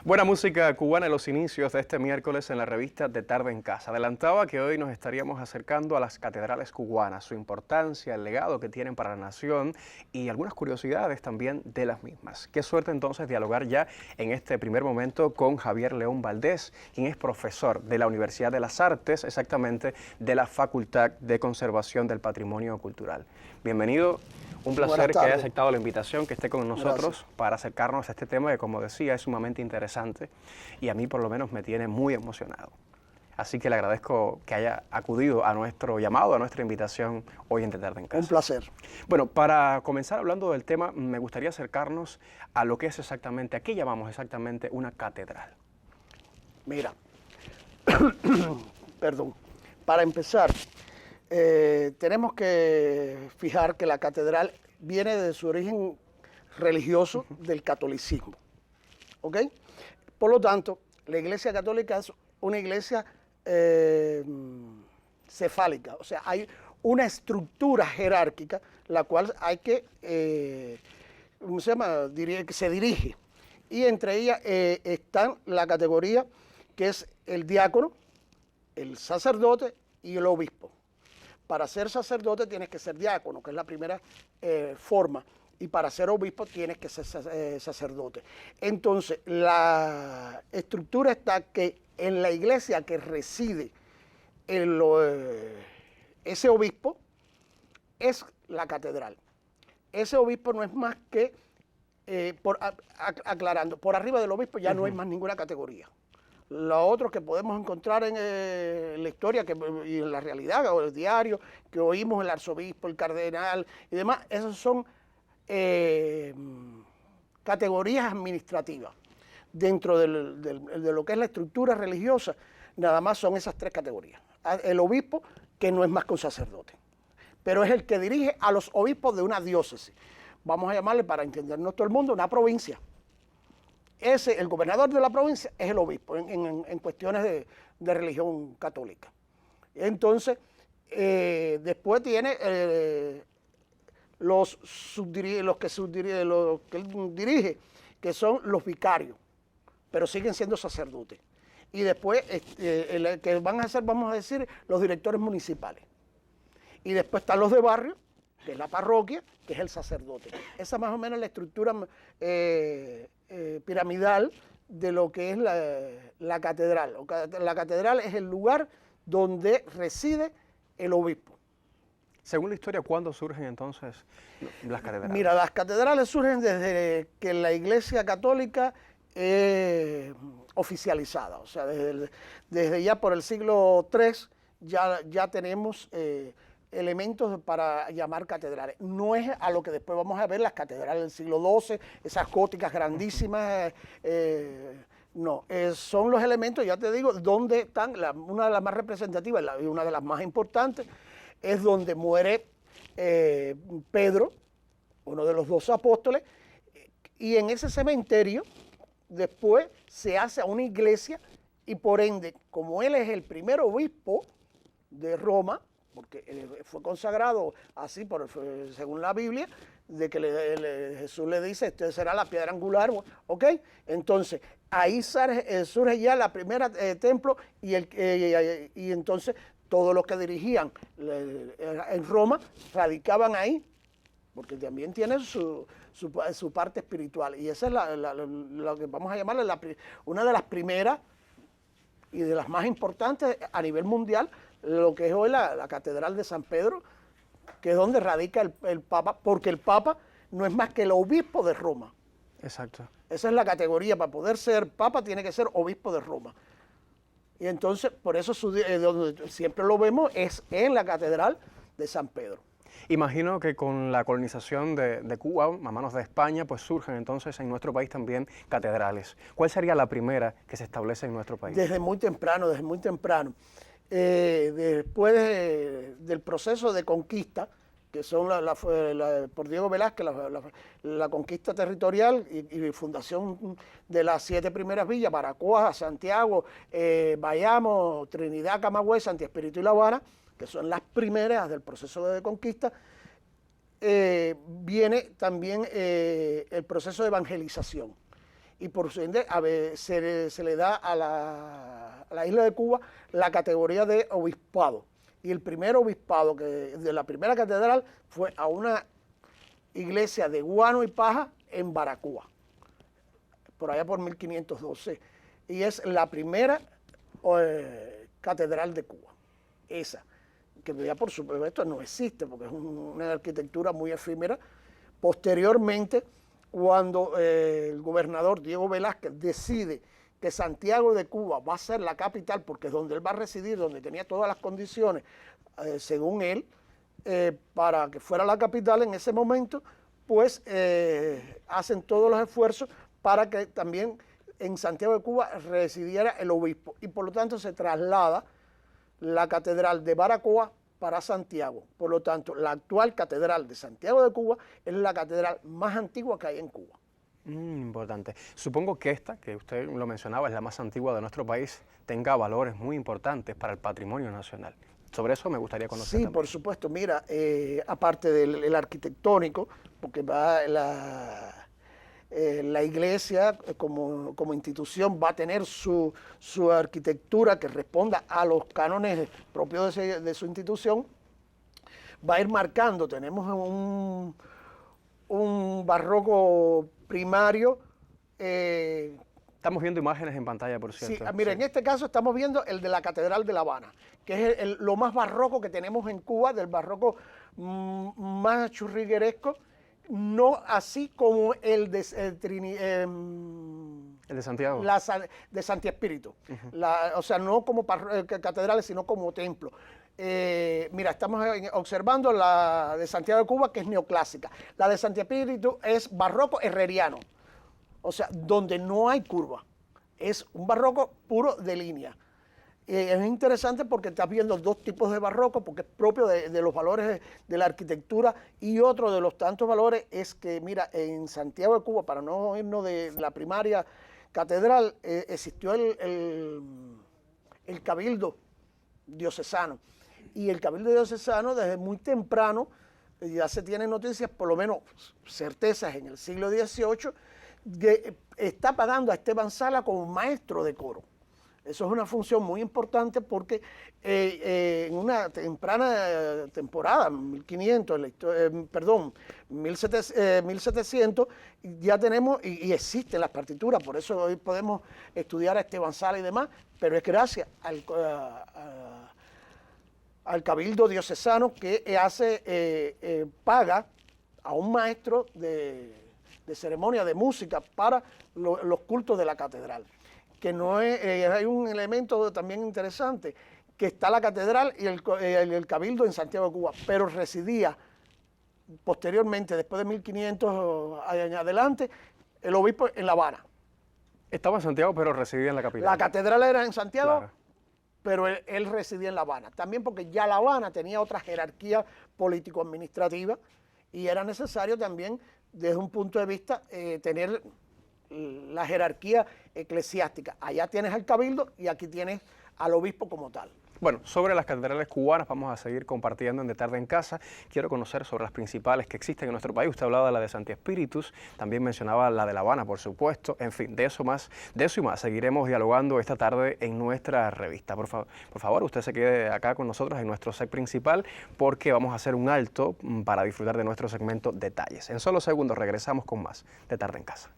Buena música cubana en los inicios de este miércoles en la revista De Tarde en Casa. Adelantaba que hoy nos estaríamos acercando a las catedrales cubanas, su importancia, el legado que tienen para la nación y algunas curiosidades también de las mismas. Qué suerte entonces dialogar ya en este primer momento con Javier León Valdés, quien es profesor de la Universidad de las Artes, exactamente de la Facultad de Conservación del Patrimonio Cultural. Bienvenido. Un placer que haya aceptado la invitación, que esté con nosotros. Gracias. Para acercarnos a este tema que, como decía, es sumamente interesante y a mí por lo menos me tiene muy emocionado. Así que le agradezco que haya acudido a nuestro llamado, a nuestra invitación hoy en De Tarde en Casa. Un placer. Bueno, para comenzar hablando del tema, me gustaría acercarnos a lo que es exactamente, ¿a qué llamamos exactamente una catedral? Mira, perdón, para empezar, tenemos que fijar que la catedral viene de su origen religioso del catolicismo, ¿ok? Por lo tanto, la Iglesia Católica es una iglesia cefálica, o sea, hay una estructura jerárquica la cual hay que, ¿cómo se llama? Que se dirige, y entre ellas están la categoría que es el diácono, el sacerdote y el obispo. Para ser sacerdote tienes que ser diácono, que es la primera forma, y para ser obispo tienes que ser sacerdote. Entonces, la estructura está que en la iglesia que reside ese obispo es la catedral. Ese obispo no es más que, aclarando, por arriba del obispo ya no hay más ninguna categoría. Lo otro que podemos encontrar en la historia y en la realidad, o el diario, que oímos el arzobispo, el cardenal y demás, esas son categorías administrativas. Dentro de lo que es la estructura religiosa, nada más son esas tres categorías. El obispo, que no es más que un sacerdote, pero es el que dirige a los obispos de una diócesis. Vamos a llamarle, para entendernos todo el mundo, una provincia. El gobernador de la provincia es el obispo en cuestiones de religión católica. Entonces, después tiene los que él dirige, que son los vicarios, pero siguen siendo sacerdotes. Y después, que van a ser, vamos a decir, los directores municipales. Y después están los de barrio, que es la parroquia, que es el sacerdote. Esa más o menos es la estructura piramidal de lo que es la catedral. La catedral es el lugar donde reside el obispo. Según la historia, ¿cuándo surgen entonces las catedrales? Mira, las catedrales surgen desde que la Iglesia Católica es oficializada. O sea, desde ya por el siglo III ya tenemos elementos para llamar catedrales. No es a lo que después vamos a ver las catedrales del siglo XII, esas góticas grandísimas, no, son los elementos, ya te digo, donde están, una de las más representativas y una de las más importantes, es donde muere Pedro, uno de los 12 apóstoles, y en ese cementerio después se hace una iglesia y por ende, como él es el primer obispo de Roma, porque fue consagrado así, según la Biblia, de que Jesús le dice, este será la piedra angular, ¿ok? Entonces, ahí surge ya la primera templo y entonces todos los que dirigían en Roma radicaban ahí, porque también tienen su parte espiritual. Y esa es lo que vamos a llamarle una de las primeras y de las más importantes a nivel mundial, lo que es hoy la Catedral de San Pedro, que es donde radica el Papa, porque el Papa no es más que el obispo de Roma. Exacto. Esa es la categoría, para poder ser Papa tiene que ser obispo de Roma. Y entonces, por eso donde siempre lo vemos es en la Catedral de San Pedro. Imagino que con la colonización de Cuba a manos de España, pues surgen entonces en nuestro país también catedrales. ¿Cuál sería la primera que se establece en nuestro país? Desde muy temprano, después del proceso de conquista, que son por Diego Velázquez, la conquista territorial y fundación de las 7 primeras villas, Baracoa, Santiago, Bayamo, Trinidad, Camagüey, Santi Espíritu y La Habana, que son las primeras del proceso de conquista, viene también el proceso de evangelización. y por su ende se le da a la isla de Cuba la categoría de obispado. Y el primer obispado de la primera catedral fue a una iglesia de guano y paja en Baracoa, por allá por 1512. Y es la primera catedral de Cuba, esa, que ya por supuesto no existe porque es una arquitectura muy efímera. Posteriormente, cuando el gobernador Diego Velázquez decide que Santiago de Cuba va a ser la capital, porque es donde él va a residir, donde tenía todas las condiciones, según él, para que fuera la capital en ese momento, pues hacen todos los esfuerzos para que también en Santiago de Cuba residiera el obispo, y por lo tanto se traslada la catedral de Baracoa para Santiago. Por lo tanto, la actual catedral de Santiago de Cuba es la catedral más antigua que hay en Cuba. Importante. Supongo que esta, que usted lo mencionaba, es la más antigua de nuestro país, tenga valores muy importantes para el patrimonio nacional. Sobre eso me gustaría conocer. Sí, también. por supuesto. Mira, aparte del arquitectónico, porque va la iglesia como institución va a tener su arquitectura que responda a los cánones propios de su institución, va a ir marcando. Tenemos un barroco primario. Estamos viendo imágenes en pantalla, por cierto. Sí, mira, en este caso estamos viendo el de la Catedral de La Habana, que es lo más barroco que tenemos en Cuba, del barroco más churrigueresco, no así como el de el de Santiago. de Santi Espíritu. O sea, no como catedrales, sino como templo. Mira, estamos observando la de Santiago de Cuba, que es neoclásica. La de Santi Espíritu es barroco herreriano, o sea, donde no hay curva. Es un barroco puro de línea. Es interesante porque estás viendo dos tipos de barroco, porque es propio de los valores de la arquitectura, y otro de los tantos valores es que, mira, en Santiago de Cuba, para no irnos de la primaria catedral, existió el cabildo diocesano. Y el cabildo diocesano desde muy temprano, ya se tienen noticias, por lo menos certezas en el siglo XVIII, que está pagando a Esteban Sala como maestro de coro. Eso es una función muy importante porque en una temprana temporada, 1700, ya tenemos, y existen las partituras, por eso hoy podemos estudiar a Esteban Sala y demás, pero es gracias al cabildo diocesano que paga a un maestro de ceremonia, de música para los cultos de la catedral. Que no es, hay un elemento también interesante, que está la catedral y el cabildo en Santiago de Cuba, pero residía posteriormente, después de 1500 en adelante, el obispo en La Habana. Estaba en Santiago, pero residía en la capital. La catedral era en Santiago, claro, pero él residía en La Habana. También porque ya La Habana tenía otra jerarquía político-administrativa y era necesario también, desde un punto de vista, tener la jerarquía eclesiástica. Allá tienes al cabildo y aquí tienes al obispo como tal. Bueno, sobre las catedrales cubanas vamos a seguir compartiendo en De Tarde en Casa. Quiero conocer sobre las principales que existen en nuestro país. Usted hablaba de la de Santi Espíritus, también mencionaba la de La Habana, por supuesto. En fin, de eso y más seguiremos dialogando esta tarde en nuestra revista. Por favor, usted se quede acá con nosotros en nuestro set principal porque vamos a hacer un alto para disfrutar de nuestro segmento Detalles. En solo segundos regresamos con más De Tarde en Casa.